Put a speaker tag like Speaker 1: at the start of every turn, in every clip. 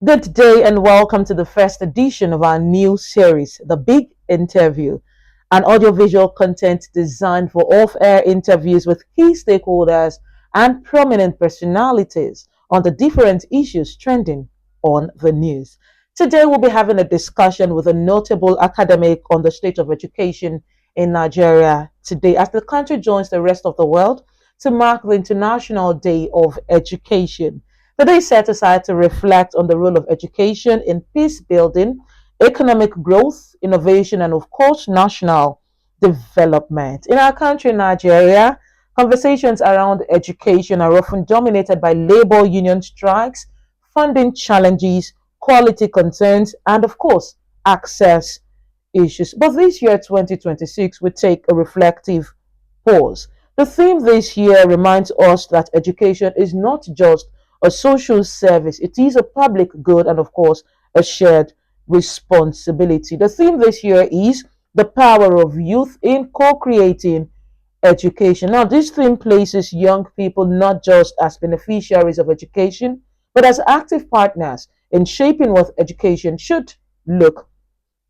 Speaker 1: Good day and welcome to the first edition of our new series, The Big Interview, an audiovisual content designed for off-air interviews with key stakeholders and prominent personalities on the different issues trending on the news. Today we'll be having a discussion with a notable academic on the state of education in Nigeria today as the country joins the rest of the world to mark the International Day of Education. The day is set aside to reflect on the role of education in peace building, economic growth, innovation, and of course, national development. In our country, Nigeria, conversations around education are often dominated by labor union strikes, funding challenges, quality concerns, and of course, access issues. But this year, 2026, we take a reflective pause. The theme this year reminds us that education is not just a social service, it is a public good and, of course, a shared responsibility. The theme this year is the power of youth in co creating education. Now, this theme places young people not just as beneficiaries of education, but as active partners in shaping what education should look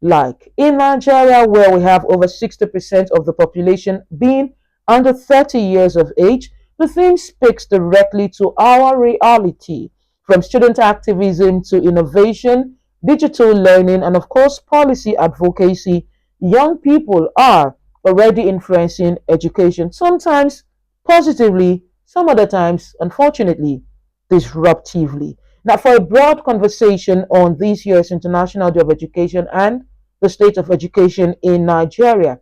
Speaker 1: like. In Nigeria, where we have over 60% of the population being under 30 years of age, the theme speaks directly to our reality, from student activism to innovation, digital learning, and of course, policy advocacy. Young people are already influencing education, sometimes positively, some other times, unfortunately, disruptively. Now, for a broad conversation on this year's International Day of Education and the state of education in Nigeria,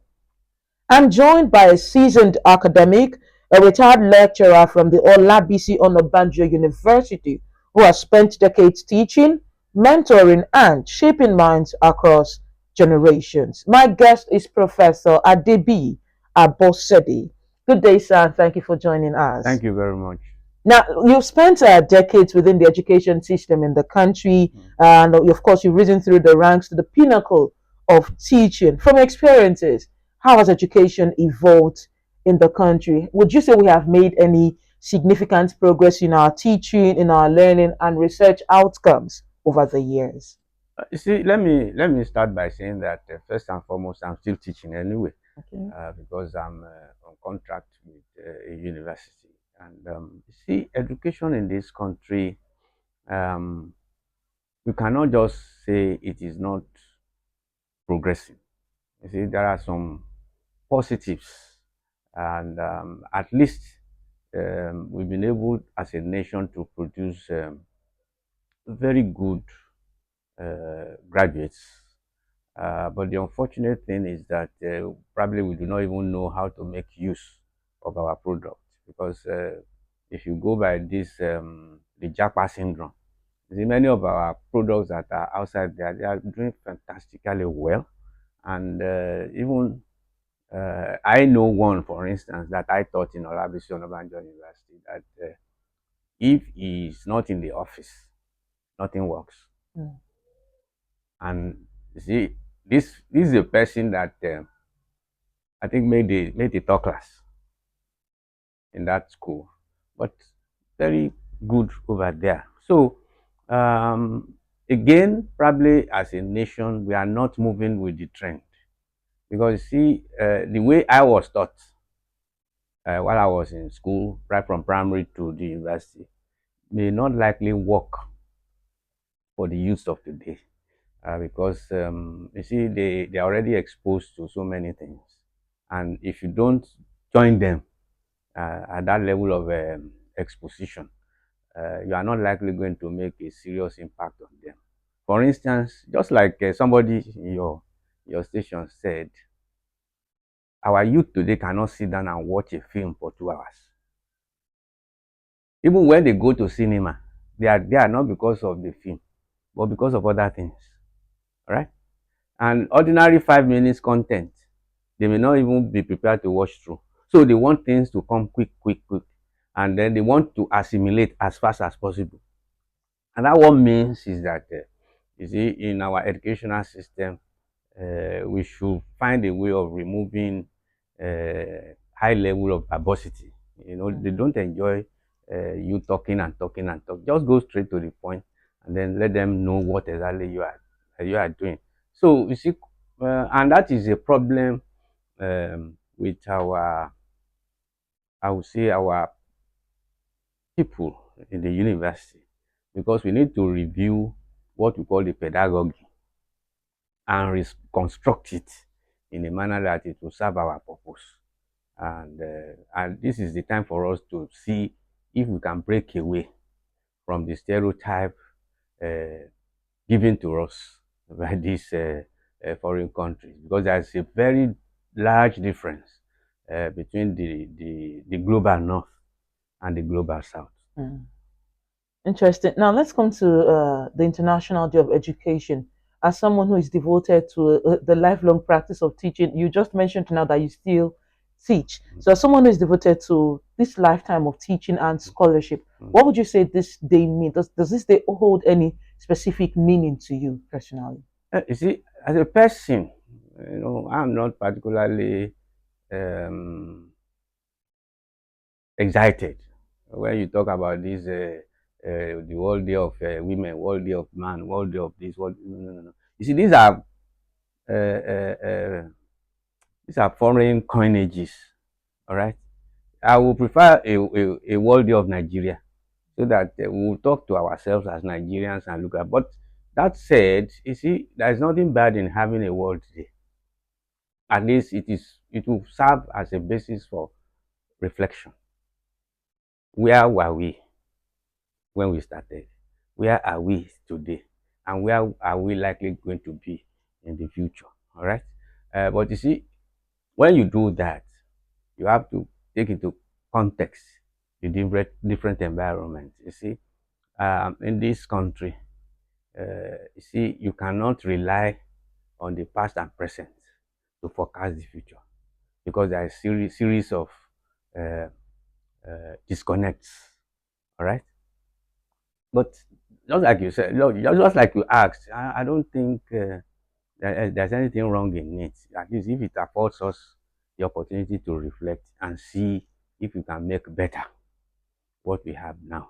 Speaker 1: I'm joined by a seasoned academic, a retired lecturer from the Olabisi Onabanjo University, who has spent decades teaching, mentoring, and shaping minds across generations. My guest is Professor Adebiyi Abosede. Good day, sir, and thank you for joining us.
Speaker 2: Thank you very much.
Speaker 1: Now, you've spent decades within the education system in the country, and of course, you've risen through the ranks to the pinnacle of teaching. From experiences, how has education evolved in the country? Would you say we have made any significant progress in our teaching, in our learning, and research outcomes over the years?
Speaker 2: You see, let me start by saying that first and foremost, I'm still teaching anyway
Speaker 1: Okay.
Speaker 2: because I'm on contract with a university. And you see, education in this country, um, you cannot just say it is not progressing. You see, there are some positives, and at least we've been able as a nation to produce very good graduates. But the unfortunate thing is that probably we do not even know how to make use of our product because if you go by this, the Japa syndrome, you see many of our products that are outside there, they are doing fantastically well. And even I know one, for instance, that I taught in Olabisi Onabanjo University that if he's not in the office, nothing works.
Speaker 1: Mm.
Speaker 2: And you see, this is a person that I think made the top class in that school, but very good over there. So again, probably as a nation, we are not moving with the trend because you see, the way I was taught while I was in school, right from primary to the university, may not likely work for the youth of today. Because you see they are already exposed to so many things, and if you don't join them at that level of exposition, you are not likely going to make a serious impact on them. For instance, just like somebody in your station said, our youth today cannot sit down and watch a film for 2 hours. Even when they go to cinema, they are not because of the film, but because of other things. All right. And ordinary 5 minutes content, they may not even be prepared to watch through. So they want things to come quick, quick, quick. And then they want to assimilate as fast as possible. And that what means is that, you see, in our educational system, we should find a way of removing high level of verbosity. You know, they don't enjoy you talking and talking and talking. Just go straight to the point and then let them know what exactly you are doing. So you see, and that is a problem with our, I would say, our people in the university, because we need to review what we call the pedagogy and construct it in a manner that it will serve our purpose. And this is the time for us to see if we can break away from the stereotype uh, given to us by these foreign countries, because there's a very large difference between the global north and the global south.
Speaker 1: Mm. Interesting. Now let's come to the International Day of Education. As someone who is devoted to the lifelong practice of teaching, you just mentioned now that you still teach. So, as someone who is devoted to this lifetime of teaching and scholarship, what would you say this day mean? Does this day hold any specific meaning to you personally?
Speaker 2: You see, as a person, I'm not particularly um, excited when you talk about this, the World Day of Women, World Day of Man, World Day of this. World, no, no, no, no. You see, uh, uh, uh, these are foreign coinages. All right, I would prefer a World Day of Nigeria, so that we will talk to ourselves as Nigerians and look at. But that said, you see, there is nothing bad in having a World Day. At least it will serve as a basis for reflection. Where were we when we started? Where are we today? And where are we likely going to be in the future? All right. But you see, when you do that, you have to take into context the different environments. You see, in this country, you see, you cannot rely on the past and present to forecast the future, because there are series of uh, disconnects. All right. But just like you said, look, just like you asked, I don't think there's anything wrong in it. At least if it affords us the opportunity to reflect and see if we can make better what we have now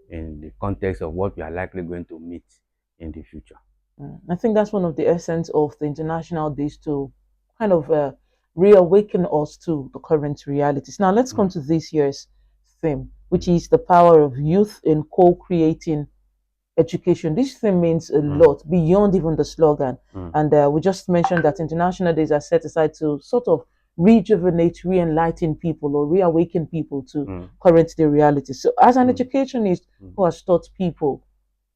Speaker 2: in the context of what we are likely going to meet in the future.
Speaker 1: I think that's one of the essence of the international days to kind of reawaken us to the current realities. Now, let's come
Speaker 2: Mm,
Speaker 1: to this year's theme, which is the power of youth in co creating education. This thing means a
Speaker 2: mm,
Speaker 1: lot beyond even the slogan.
Speaker 2: mm,
Speaker 1: And we just mentioned that international days are set aside to sort of rejuvenate, re enlighten people or reawaken people to
Speaker 2: mm,
Speaker 1: current day realities. So, as an
Speaker 2: mm,
Speaker 1: educationist
Speaker 2: mm.
Speaker 1: who has taught people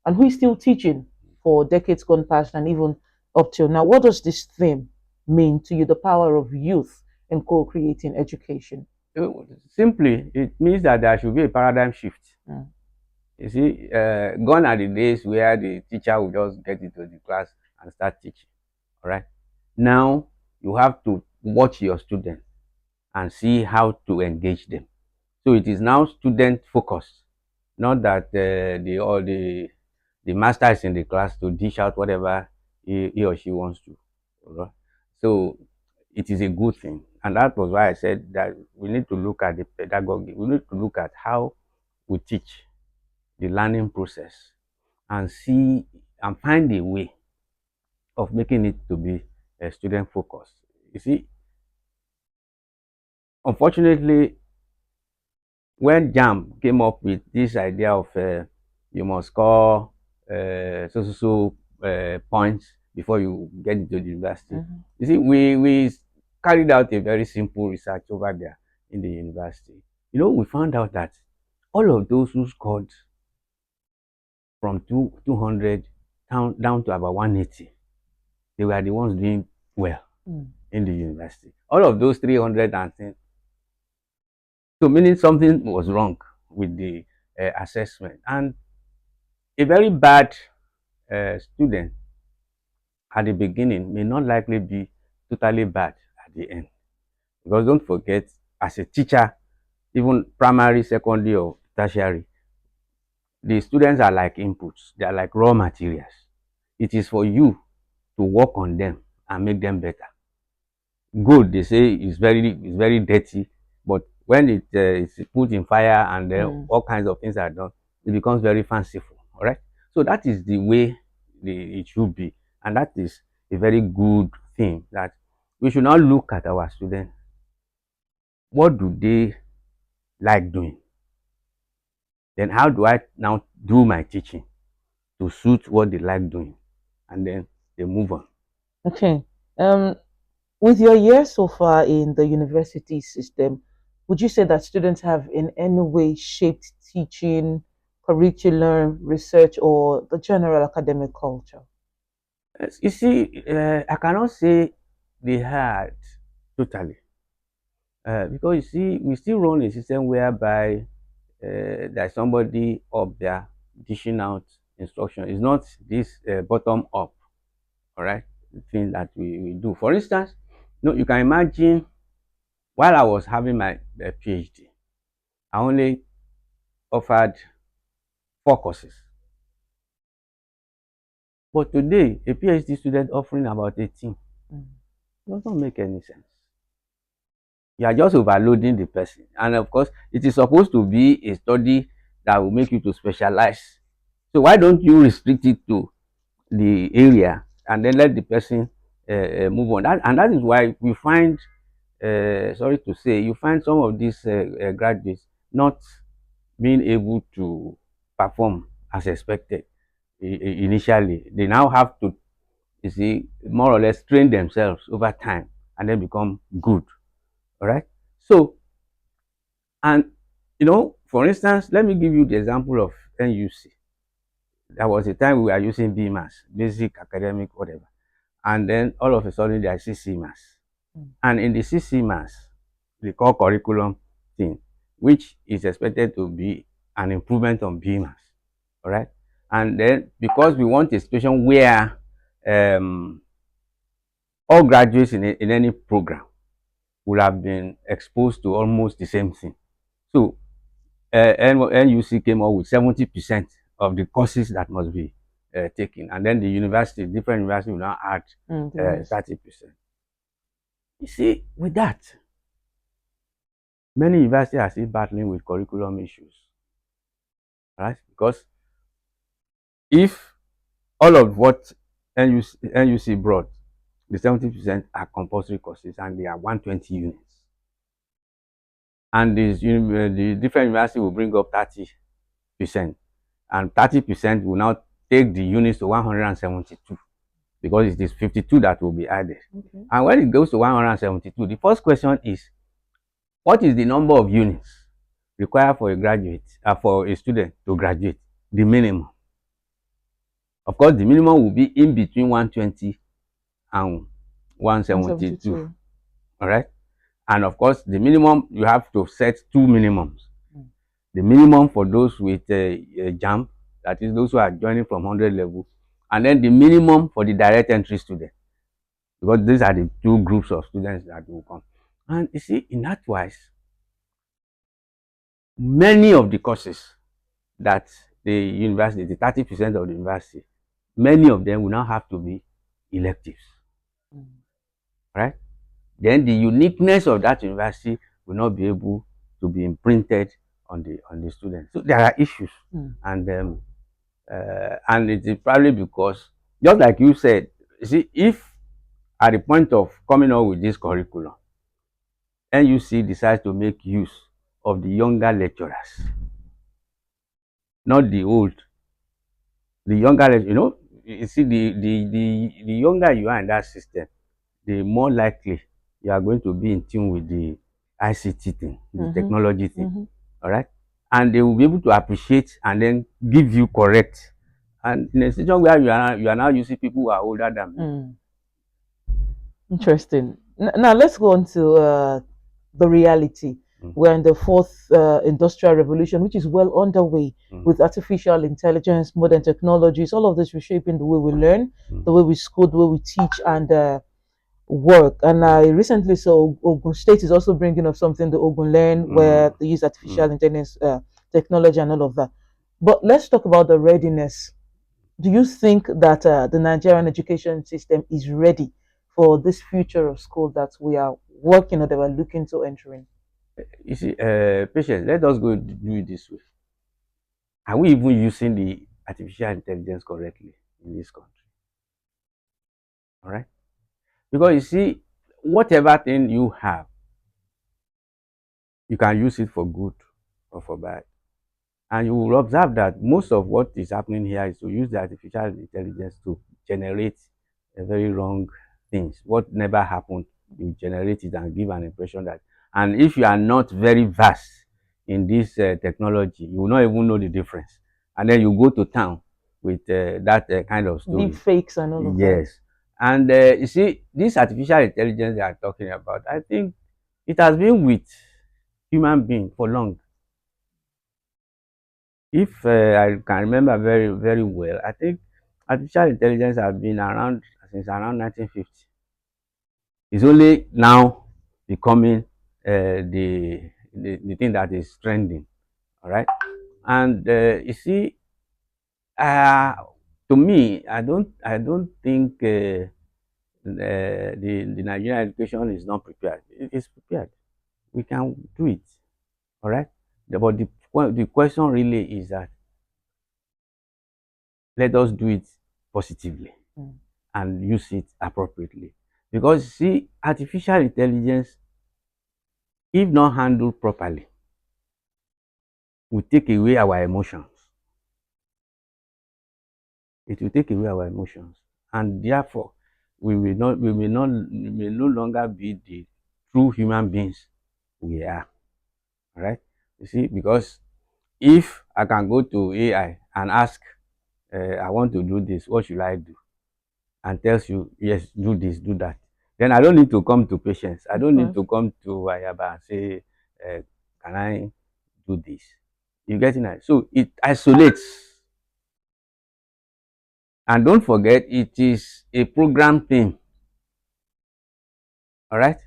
Speaker 1: and who is still teaching for decades gone past and even up till now, what does this theme mean to you, the power of youth in co creating education?
Speaker 2: Simply, it means that there should be a paradigm shift.
Speaker 1: Mm.
Speaker 2: You see, gone are the days where the teacher will just get into the class and start teaching. All right. Now you have to watch your students and see how to engage them. So it is now student focused, not that the master is in the class to dish out whatever he or she wants to. All right. So it is a good thing, and that was why I said that we need to look at the pedagogy. We need to look at how we teach, the learning process, and see and find a way of making it to be student focused. You see, unfortunately, when JAM came up with this idea of you must score points before you get into the university,
Speaker 1: Mhm.
Speaker 2: you see, we carried out a very simple research over there in the university. We found out that all of those who scored from 200 down to about 180, they were the ones doing well
Speaker 1: Mm.
Speaker 2: in the university. All of those 300 and so meaning something was wrong with the assessment. And a very bad student at the beginning may not likely be totally bad at the end. Because don't forget, as a teacher, even primary, secondary, or tertiary, the students are like inputs, they are like raw materials. It is for you to work on them and make them better. Gold, they say, is very dirty, but when it is put in fire and then
Speaker 1: Mm.
Speaker 2: all kinds of things are done, it becomes very fanciful. All right. So that is the way it should be, and that is a very good thing, that we should not look at our students. What do they like doing? Then how do I now do my teaching to suit what they like doing? And then they move on.
Speaker 1: Okay. Um, with your year so far in the university system, would you say that students have in any way shaped teaching, curriculum, research, or the general academic culture?
Speaker 2: You see, I cannot say they had totally, because you see, we still run a system whereby there's somebody up there dishing out instruction. It's not this bottom up, all right, thing that we do. For instance, you can imagine, while I was having my PhD, I only offered 4 courses. But today, a PhD student offering about 18
Speaker 1: Mm.
Speaker 2: doesn't make any sense. You are just overloading the person. And of course, it is supposed to be a study that will make you to specialize. So why don't you restrict it to the area and then let the person move on? And that is why we find, sorry to say, you find some of these graduates not being able to perform as expected initially. They now have to, you see, more or less train themselves over time and then become good. All right. So, and for instance, let me give you the example of NUC. There was a time we were using BMAS, basic academic, whatever. And then all of a sudden there is CCMAS.
Speaker 1: Mm.
Speaker 2: And in the CCMAS, the core curriculum thing, which is expected to be an improvement on BMAS. All right. And then because we want a situation where all graduates in any program will have been exposed to almost the same thing. So NUC came up with 70% of the courses that must be taken, and then the university, different universities will now add 30%. You see, with that, many universities are still battling with curriculum issues, right? Because if all of what NUC brought, the 70% are compulsory courses, and they are 120 units, and the different university will bring up 30%, and 30% will now take the units to 172, because it is 52 that will be added. Okay. And when it goes to 172, the first question is, what is the number of units required for a graduate, for a student to graduate? The minimum. Of course, the minimum will be in between 120 and 172. All right. And of course, the minimum, you have to set 2 minimums. The minimum for those with a jump, that is those who are joining from 100 level, and then the minimum for the direct entry student, because these are the 2 groups of students that will come. And you see, in that wise, many of the courses that the university, the 30% of the university, many of them will now have to be electives. Right? Then the uniqueness of that university will not be able to be imprinted on the students. So there are issues, and it is probably because, just like you said, you see, if at the point of coming up with this curriculum, NUC decides to make use of the younger lecturers, not the old. The younger, you see, the younger you are in that system, the more likely you are going to be in tune with the ICT thing, the technology thing. All right. And they will be able to appreciate and then give you correct. And in a situation where you are now using people who are older than me.
Speaker 1: Interesting. Now let's go on to the reality. We're in the fourth industrial revolution, which is well underway with artificial intelligence, modern technologies, all of this reshaping the way we learn, the way we school, the way we teach and work. And I recently saw Ogun State is also bringing up something, the Ogun Learn, where they use artificial intelligence technology and all of that. But let's talk about the readiness. Do you think that the Nigerian education system is ready for this future of school that we are working or that we're looking to entering?
Speaker 2: You see, patience, let us go do it this way. Are we even using the artificial intelligence correctly in this country. All right? Because you see, whatever thing you have, you can use it for good or for bad. And you will observe that most of what is happening here is to use the artificial intelligence to generate a very wrong things. What never happened, you generate it and give an impression that. And if you are not very vast in this technology, you will not even know the difference. And then you go to town with that kind of
Speaker 1: Deep
Speaker 2: story.
Speaker 1: fakes and all of that.
Speaker 2: Yes. And you see, this artificial intelligence they are talking about, I think it has been with human being for long. If I can remember very well, I think artificial intelligence has been around since around 1950. It's only now becoming the thing that is trending. All right, and you see, uh, to me, I don't think the Nigerian education is not prepared. It is prepared. We can do it. All right, but the question really is that let us do it positively
Speaker 1: Mm.
Speaker 2: and use it appropriately. Because see, artificial intelligence, if not handled properly, will take away our emotions. It will take away our emotions, and therefore, we may no longer be the true human beings we are. All right? You see, because if I can go to AI and ask, I want to do this, what should I do? And tells you, yes, do this, do that. Then I don't need to come to patients. I
Speaker 1: Of
Speaker 2: don't need
Speaker 1: course.
Speaker 2: to come to Ayaba and say, can I do this? You getting it? So it isolates. And don't forget, it is a program thing. All right?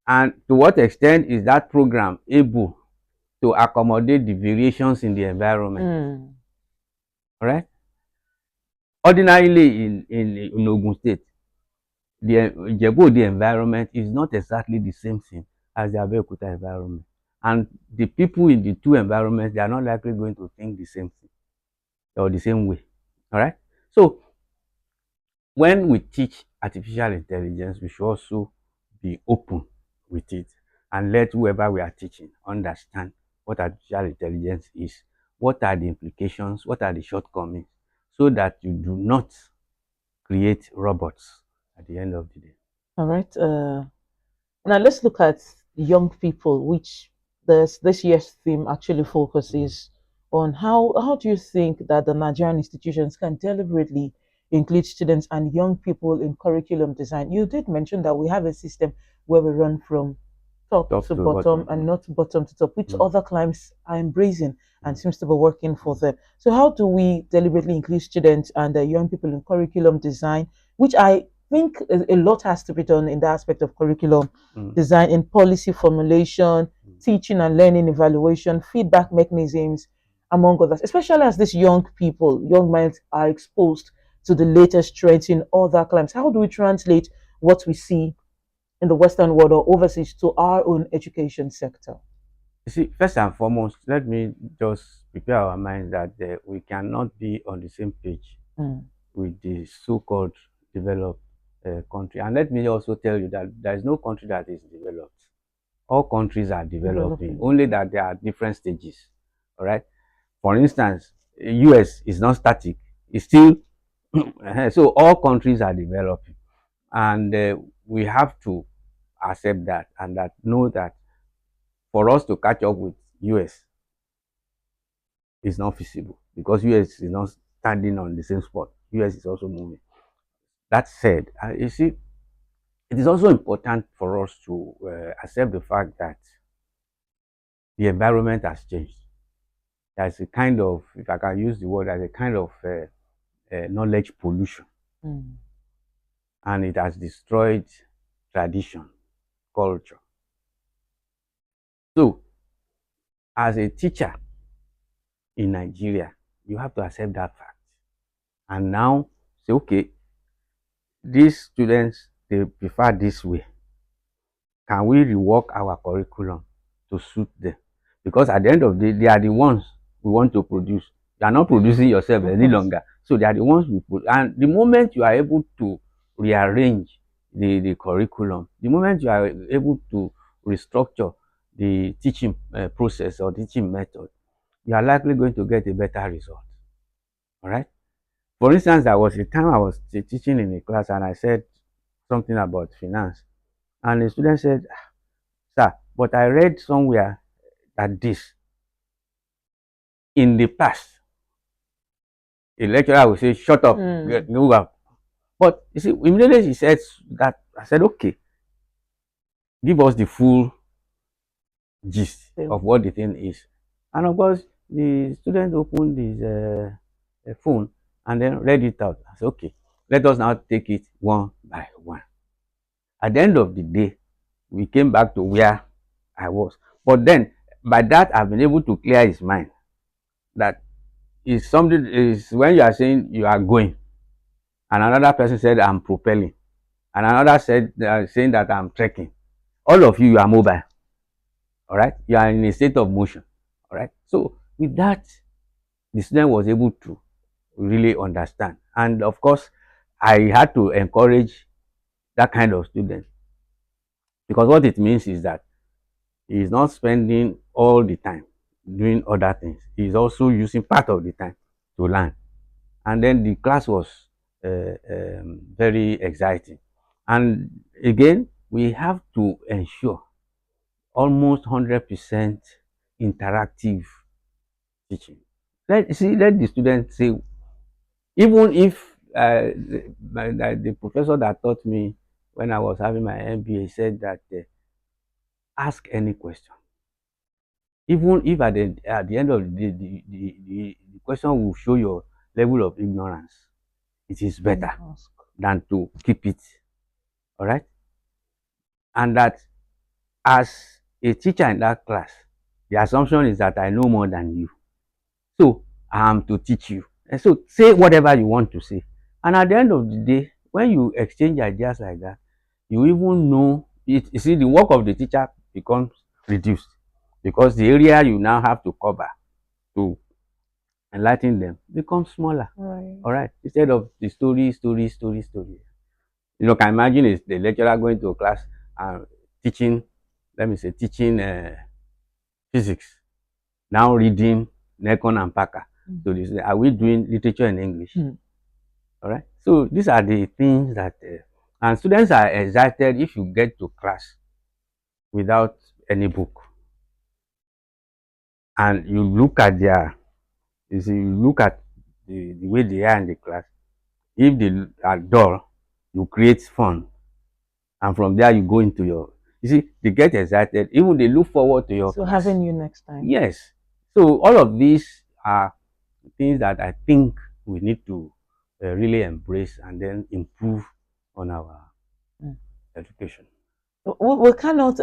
Speaker 2: And to what extent is that program able to accommodate the variations in the environment?
Speaker 1: Mm.
Speaker 2: All right? Ordinarily in Ogun State, the Ijebu environment is not exactly the same thing as the Abeokuta environment. And the people in the two environments, they are not likely going to think the same thing or the same way. All right. So when we teach artificial intelligence, we should also be open with it and let whoever we are teaching understand what artificial intelligence is, what are the implications, what are the shortcomings, so that you do not create robots at the end of the day.
Speaker 1: All right. Now let's look at young people, which this year's theme actually focuses on. How do you think that the Nigerian institutions can deliberately include students and young people in curriculum design? You did mention that we have a system where we run from top
Speaker 2: Top
Speaker 1: to
Speaker 2: to
Speaker 1: bottom and
Speaker 2: bottom.
Speaker 1: not bottom to top, which
Speaker 2: Mm,
Speaker 1: other climes are embracing and
Speaker 2: mm,
Speaker 1: seems to be working for them. So how do we deliberately include students and young people in curriculum design, which I think a lot has to be done in the aspect of curriculum
Speaker 2: mm,
Speaker 1: design in policy formulation,
Speaker 2: mm.
Speaker 1: teaching and learning evaluation, feedback mechanisms, among others, especially as these young people, young minds are exposed to the latest trends in other climes. How do we translate what we see in the Western world or overseas to our own education sector?
Speaker 2: You see, first and foremost, let me just prepare our minds that we cannot be on the same page
Speaker 1: Mm.
Speaker 2: with the so-called developed country. And let me also tell you that there is no country that is developed. All countries are developing,
Speaker 1: Developing.
Speaker 2: only that there are different stages. All right. For instance, US is not static; it's still so all countries are developing, and we have to accept that and that know that for us to catch up with US is not feasible because US is not standing on the same spot. US is also moving. That said, you see, it is also important for us to accept the fact that the environment has changed. There's a kind of, if I can use the word, there's a kind of knowledge pollution,
Speaker 1: Mm.
Speaker 2: and it has destroyed tradition, culture. So, as a teacher in Nigeria, you have to accept that fact. And now say, okay, these students they prefer this way. Can we rework our curriculum to suit them? Because at the end of the day, they are the ones we want to produce. You are not producing yourself
Speaker 1: Of
Speaker 2: any
Speaker 1: course.
Speaker 2: longer. So they are the ones we put. And the moment you are able to rearrange the curriculum, the moment you are able to restructure the teaching process or teaching method, you are likely going to get a better result. All right. For instance, there was a time I was teaching in a class and I said something about finance. And the student said, "Sir, but I read somewhere that this in the past, a lecturer will say, 'Shut up,
Speaker 1: Mm.
Speaker 2: move up.' But you see, immediately she said that, I said, okay, give us the full gist
Speaker 1: So,
Speaker 2: of what the thing is. And of course, the student opened his phone and then read it out. I said, okay, let us now take it one by one. At the end of the day, we came back to where I was. But then, by that, I've been able to clear his mind that is something is when you are saying you are going, and another person said I'm propelling, and another said saying that I'm trekking. All of you are mobile. All right, you are in a state of motion. All right. So with that, the student was able to really understand, and of course, I had to encourage that kind of student, because what it means is that he is not spending all the time doing other things. He is also using part of the time to learn. And then the class was very exciting. And again, we have to ensure almost 100% interactive teaching. Let the students say, even if the professor that taught me when I was having my MBA said that ask any question. Even if at the end of the day, the question will show your level of ignorance, it is
Speaker 1: mm,
Speaker 2: better than to keep it. All right. And that as a teacher in that class, the assumption is that I know more than you. So I am to teach you. And so say whatever you want to say. And at the end of the day, when you exchange ideas like that, you even know it. You see, the work of the teacher becomes reduced because the area you now have to cover to enlighten them becomes smaller.
Speaker 1: right.
Speaker 2: All right. Instead of the story. You know, can imagine is the lecturer going to a class and teaching, let me say, teaching physics, now reading Necon and Packer.
Speaker 1: Mm.
Speaker 2: So this, are we doing literature in English?
Speaker 1: Mm.
Speaker 2: All right. So these are the things that, and students are excited if you get to class without any book, and you look at their, you see, you look at the way they are in the class. If they are dull, you create fun, and from there you go into your, you see, they get excited, even they look forward to your
Speaker 1: So
Speaker 2: class.
Speaker 1: having you next time.
Speaker 2: Yes. So all of these are things that I think we need to really embrace and then improve on our
Speaker 1: Mm.
Speaker 2: education.
Speaker 1: We cannot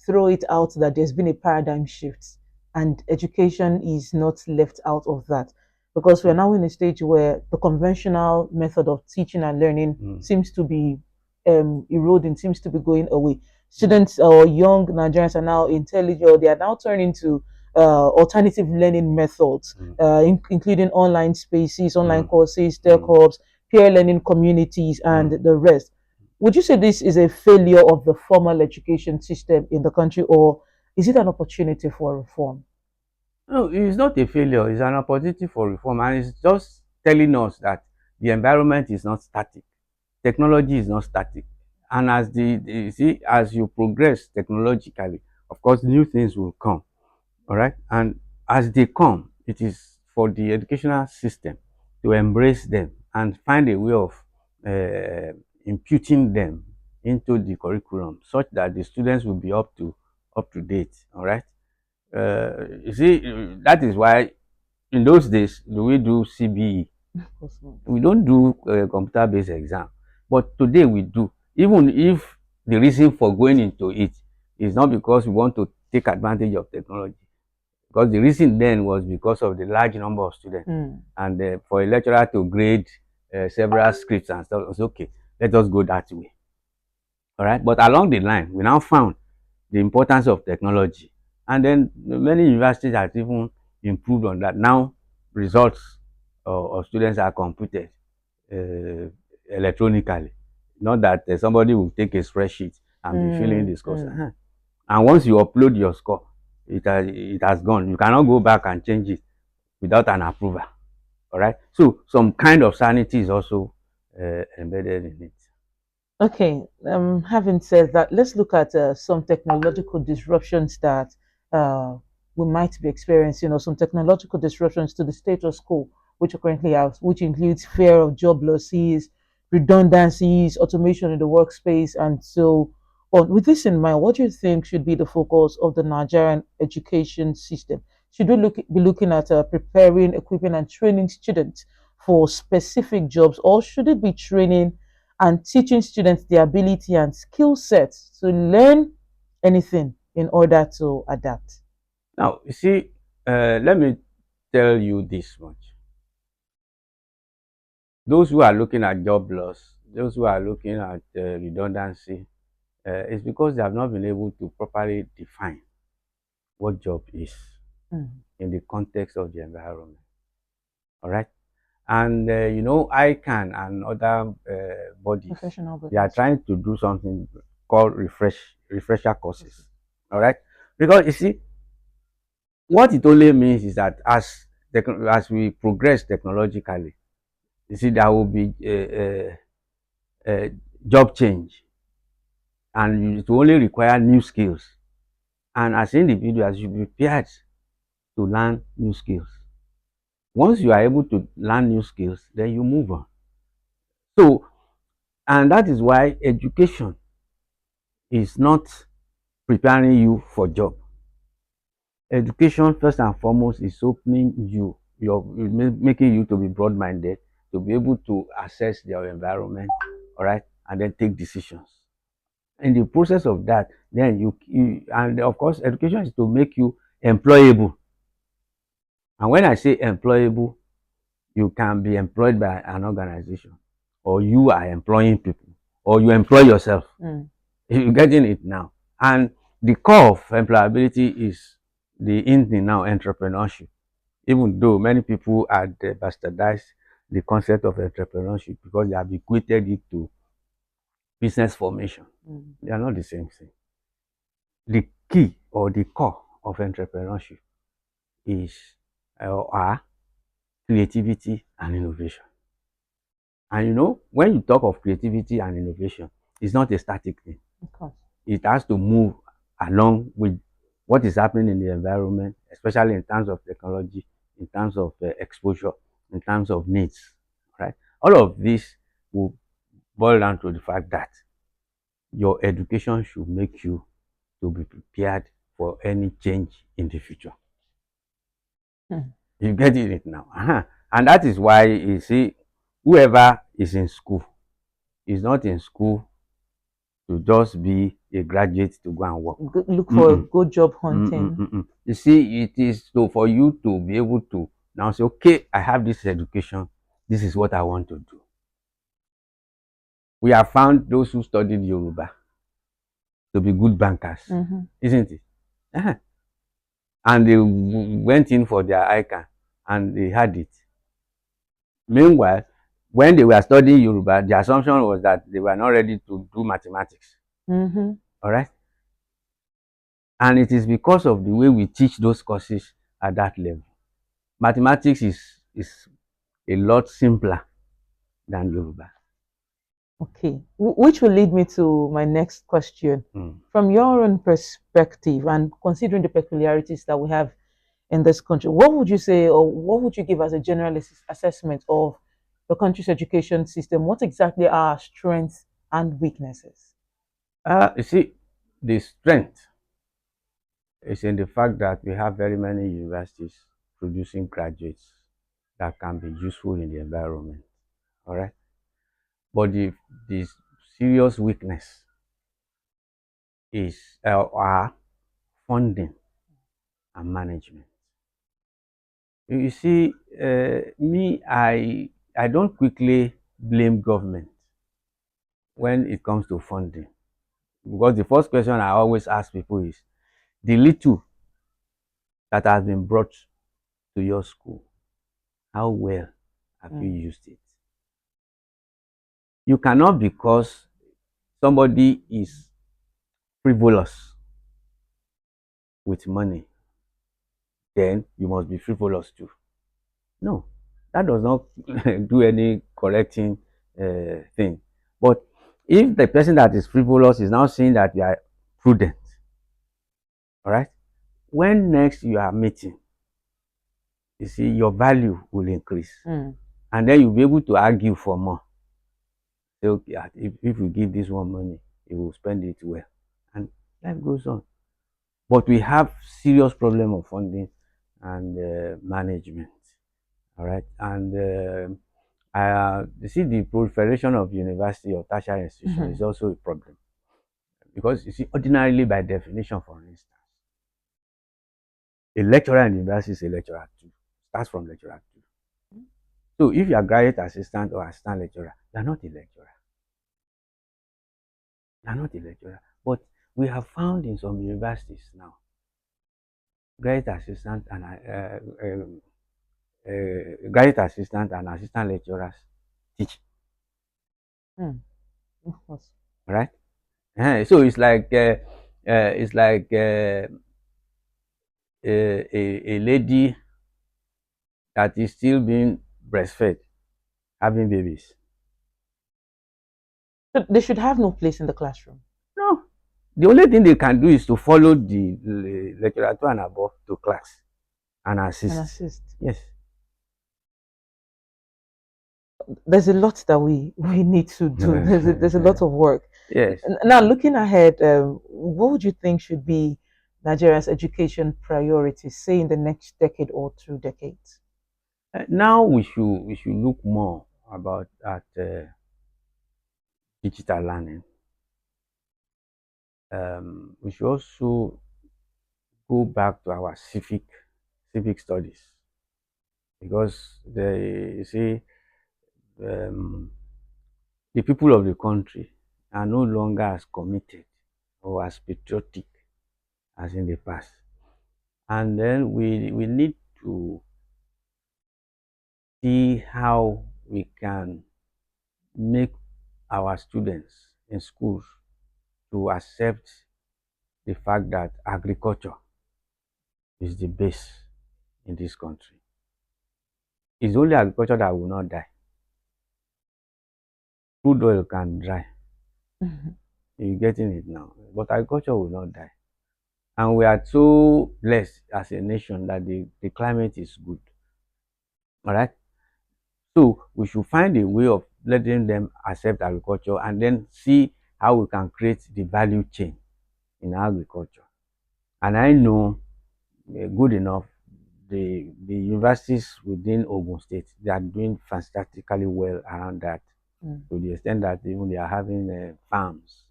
Speaker 1: throw it out that there's been a paradigm shift and education is not left out of that, because we're now in a stage where the conventional method of teaching and learning
Speaker 2: Mm.
Speaker 1: seems to be eroding, seems to be going away. Students or young Nigerians are now intelligent. They are now turning to alternative learning methods,
Speaker 2: Mm.
Speaker 1: including online spaces, online
Speaker 2: Mm.
Speaker 1: courses, tech
Speaker 2: Mm.
Speaker 1: hubs, peer learning communities, and
Speaker 2: Mm.
Speaker 1: the rest. Would you say this is a failure of the formal education system in the country, or is it an opportunity for reform?
Speaker 2: No, it's not a failure, it's an opportunity for reform, and it's just telling us that the environment is not static. Technology is not static. And as you see, as you progress technologically, of course, new things will come. All right. And as they come, it is for the educational system to embrace them and find a way of uh, imputing them into the curriculum such that the students will be up to date. All right. You see, that is why in those days do we do CBE.
Speaker 1: Of course not.
Speaker 2: We don't do computer based exam, but today we do. Even if the reason for going into it is not because we want to take advantage of technology, because the reason then was because of the large number of students,
Speaker 1: Mm.
Speaker 2: and for a lecturer to grade several scripts and stuff, it was okay, let us go that way. All right. But along the line, we now found the importance of technology, and then many universities have even improved on that. Now results of students are computed uh, electronically. Not that somebody will take a spreadsheet and be filling
Speaker 1: Mm,
Speaker 2: the scores.
Speaker 1: mm.
Speaker 2: And once you upload your score, it has gone. You cannot go back and change it without an approval. All right. So some kind of sanity is also embedded in it.
Speaker 1: Okay, having said that, let's look at some technological disruptions that uh, we might be experiencing, or some technological disruptions to the status quo, which we currently have, which includes fear of job losses, redundancies, automation in the workspace, and so on. With this in mind, what do you think should be the focus of the Nigerian education system? Should we be looking at preparing, equipping, and training students for specific jobs, or should it be training and teaching students the ability and skill sets to learn anything in order to adapt?
Speaker 2: Now, you see, let me tell you this much. Those who are looking at job loss, those who are looking at redundancy, it's because they have not been able to properly define what job is
Speaker 1: Mm.
Speaker 2: in the context of the environment. All right. And ICANN and other bodies,
Speaker 1: Professional
Speaker 2: they are
Speaker 1: bodies.
Speaker 2: trying to do something called refresher courses. All right. Because you see, what it only means is that as we progress technologically, you see, there will be a job change, and it will only require new skills. And as individuals, you be prepared to learn new skills. Once you are able to learn new skills, then you move on. So, and that is why education is not preparing you for job. Education, first and foremost, is opening you, making you to be broad-minded, to be able to assess your environment, all right, and then take decisions. In the process of that, then and of course, education is to make you employable. And when I say employable, you can be employed by an organization, or you are employing people, or you employ yourself.
Speaker 1: Mm.
Speaker 2: You're getting it now. And the core of employability is the in now entrepreneurship. Even though many people had bastardized the concept of entrepreneurship because they have equated it to business formation.
Speaker 1: Mm.
Speaker 2: They are not the same thing. The key or the core of entrepreneurship is are creativity and innovation. And when you talk of creativity and innovation, it's not a static thing.
Speaker 1: Of course.
Speaker 2: It has to move along with what is happening in the environment, especially in terms of technology, in terms of exposure, in terms of needs. Right? All of this will boil down to the fact that your education should make you to be prepared for any change in the future.
Speaker 1: Mm.
Speaker 2: You get it now. And that is why you see, whoever is in school is not in school to just be a graduate to go and work.
Speaker 1: Look for
Speaker 2: Mm-mm.
Speaker 1: good job
Speaker 2: Mm-mm,
Speaker 1: hunting.
Speaker 2: mm-mm. You see, it is for you to be able to now say, okay, I have this education. This is what I want to do. We have found those who studied Yoruba to be good bankers,
Speaker 1: Mm-hmm.
Speaker 2: isn't it? Uh-huh. And they went in for their ICANN and they had it. Meanwhile, when they were studying Yoruba, the assumption was that they were not ready to do mathematics.
Speaker 1: Mm-hmm.
Speaker 2: All right. And it is because of the way we teach those courses at that level. Mathematics is a lot simpler than Yoruba.
Speaker 1: Okay, which will lead me to my next question.
Speaker 2: Mm.
Speaker 1: From your own perspective and considering the peculiarities that we have in this country, what would you say, or what would you give as a general assessment of the country's education system? What exactly are our strengths and weaknesses?
Speaker 2: You see, the strength is in the fact that we have very many universities producing graduates that can be useful in the environment. All right. But the serious weakness is our funding and management. You see, me, I don't quickly blame government when it comes to funding, because the first question I always ask people is the little that has been brought to your school, How well have you
Speaker 1: Mm.
Speaker 2: used it? You cannot, because somebody is frivolous with money, then you must be frivolous too. No, that does not do any correcting thing. But if the person that is frivolous is now saying that you are prudent, all right, when next you are meeting, you see your value will increase,
Speaker 1: Mm.
Speaker 2: and then you'll be able to argue for more. Say, okay, if you give this one money, he will spend it well, and life goes on. But we have serious problem of funding and management. All right, and you see the proliferation of university or tertiary institution is
Speaker 1: Mhm.
Speaker 2: also a problem, because you see, ordinarily, by definition, for instance, a lecturer in the university is a lecturer too, starts from lecturer two. So if you are graduate assistant or assistant lecturer, you are not a lecturer. You are not a lecturer. But we have found in some universities now, graduate assistant and graduate assistant and assistant lecturers teach,
Speaker 1: Mm. Of course.
Speaker 2: right? So it's like a lady that is still being breastfed, having babies.
Speaker 1: So they should have no place in the classroom
Speaker 2: No, the only thing they can do is to follow the lecturer two and above to class and
Speaker 1: and
Speaker 2: assist.
Speaker 1: assist.
Speaker 2: Yes.
Speaker 1: There's a lot that we need to do. There's a lot of work.
Speaker 2: Yes.
Speaker 1: Now, looking ahead, what would you think should be Nigeria's education priorities, say in the next decade or 2 decades?
Speaker 2: Now we should look more about at digital learning. We should also go back to our civic studies, because they, you see, um, the people of the country are no longer as committed or as patriotic as in the past, and then we need to see how we can make our students in schools to accept the fact that agriculture is the base in this country. It's only agriculture that will not die. Crude oil can dry.
Speaker 1: Mhm.
Speaker 2: You're getting it now. But agriculture will not die. And we are so blessed as a nation that the climate is good. All right. So we should find a way of letting them accept agriculture, and then see how we can create the value chain in agriculture. And I know good enough, the universities within Ogun State, they are doing fantastically well around that,
Speaker 1: Mm.
Speaker 2: to the extent that even they are having farms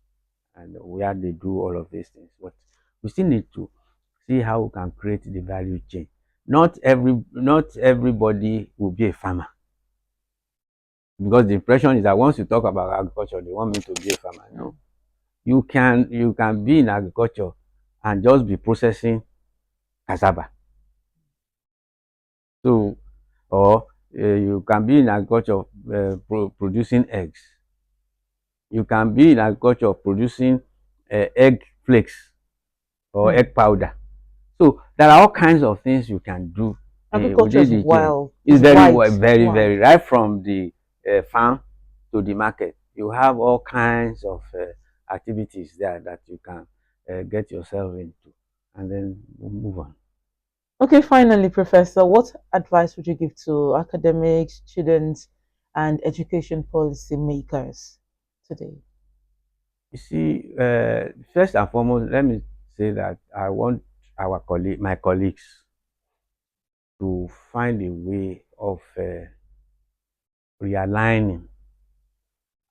Speaker 2: and where they do all of these things. But we still need to see how we can create the value chain. Not everybody will be a farmer, because the impression is that once you talk about agriculture, they want me to be a farmer.
Speaker 1: Mm.
Speaker 2: No, you can be in agriculture and just be processing cassava. So, or you can be in agriculture producing eggs. You can be in agriculture producing egg flakes or
Speaker 1: Mm.
Speaker 2: egg powder. So there are all kinds of things you can do
Speaker 1: Agriculture
Speaker 2: within
Speaker 1: is
Speaker 2: the chain.
Speaker 1: wild,
Speaker 2: It's
Speaker 1: is
Speaker 2: very,
Speaker 1: wide, is
Speaker 2: very,
Speaker 1: wide.
Speaker 2: very right from the farm to the market. You have all kinds of activities there that you can get yourself into, and then we'll move on.
Speaker 1: Okay, finally, Professor, what advice would you give to academics, students, and education policy makers today?
Speaker 2: You see, first and foremost, let me say that I want my colleagues, to find a way of realigning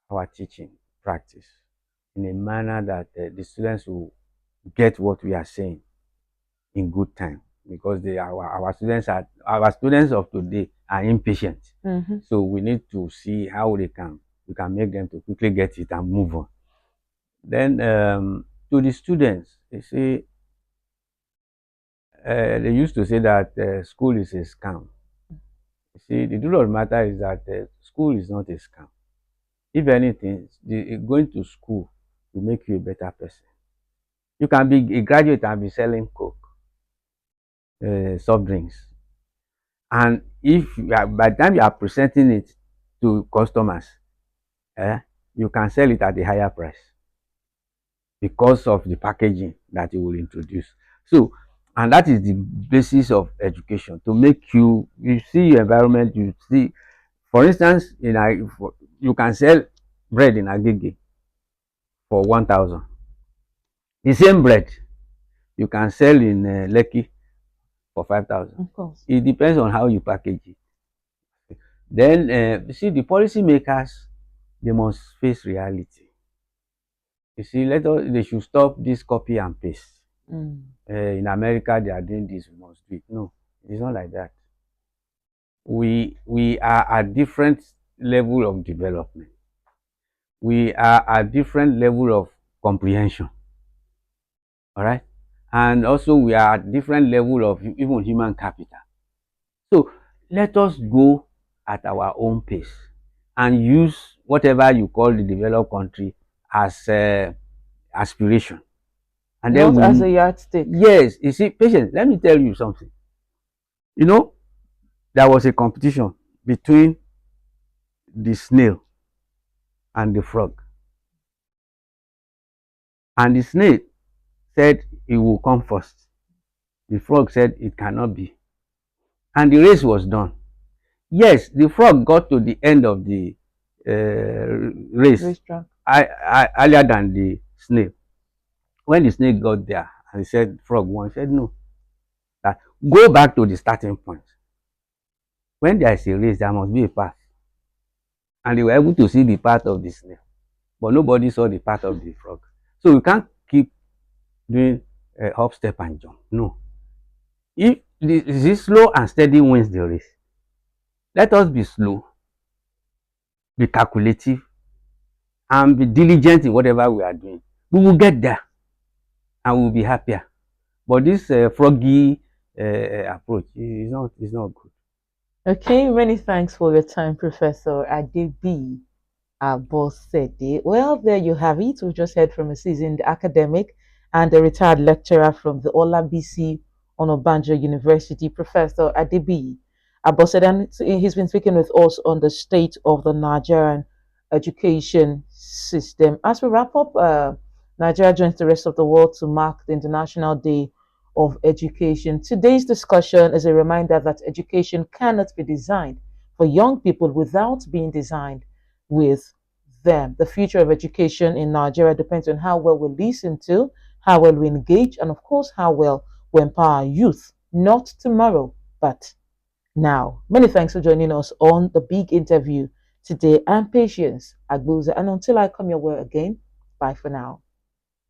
Speaker 2: our teaching practice in a manner that the students will get what we are saying in good time, because our students of today are impatient.
Speaker 1: Mm-hmm.
Speaker 2: So we need to see how we can make them to quickly get it and move on. Then to the students, they say, they used to say that school is a scam. See, the truth of the matter is that school is not a scam. If anything, going to school will make you a better person. You can be a graduate and be selling coke, soft drinks, and if you are, by the time you are presenting it to customers, eh, you can sell it at a higher price because of the packaging that you will introduce. So, and that is the basis of education, to make you see your environment. You see, for instance, you can sell bread in Agege for 1,000. The same bread you can sell in Lekki for 5,000.
Speaker 1: Of course.
Speaker 2: It depends on how you package it. Then you see, the policy makers, they must face reality. You see, they should stop this copy and paste. In America, they are doing this, we must do it. No, it's not like that. We are at different level of development. We are at different level of comprehension. All right, and also we are at different level of even human capital. So let us go at our own pace and use whatever you call the developed country as aspiration. And then
Speaker 1: Not as a
Speaker 2: we,
Speaker 1: yardstick.
Speaker 2: yes, you see, patience, let me tell you something. You know, there was a competition between the snail and the frog. And the snail said it will come first. The frog said it cannot be. And the race was done. Yes, the frog got to the end of the race
Speaker 1: Racetrack.
Speaker 2: earlier than the snail. When the snake got there and he said frog won, he said no. That go back to the starting point. When there is a race, there must be a path. And they were able to see the path of the snail, but nobody saw the path of the frog. So we can't keep doing hop, step, and jump. No. If this slow and steady wins the race, let us be slow, be calculative, and be diligent in whatever we are doing. We will get there and we'll be happier. But this froggy approach is not good.
Speaker 1: Okay, many thanks for your time, Professor Adebiyi Abosede. Well, there you have it. We just heard from a seasoned academic and a retired lecturer from the Olabisi Onabanjo University, Professor Adebiyi Abosede. And he's been speaking with us on the state of the Nigerian education system. As we wrap up, Nigeria joins the rest of the world to mark the International Day of Education. Today's discussion is a reminder that education cannot be designed for young people without being designed with them. The future of education in Nigeria depends on how well we listen to, how well we engage, and of course, how well we empower youth, not tomorrow, but now. Many thanks for joining us on the big interview today. I'm Patience Agbuza, and until I come your way again, bye for now.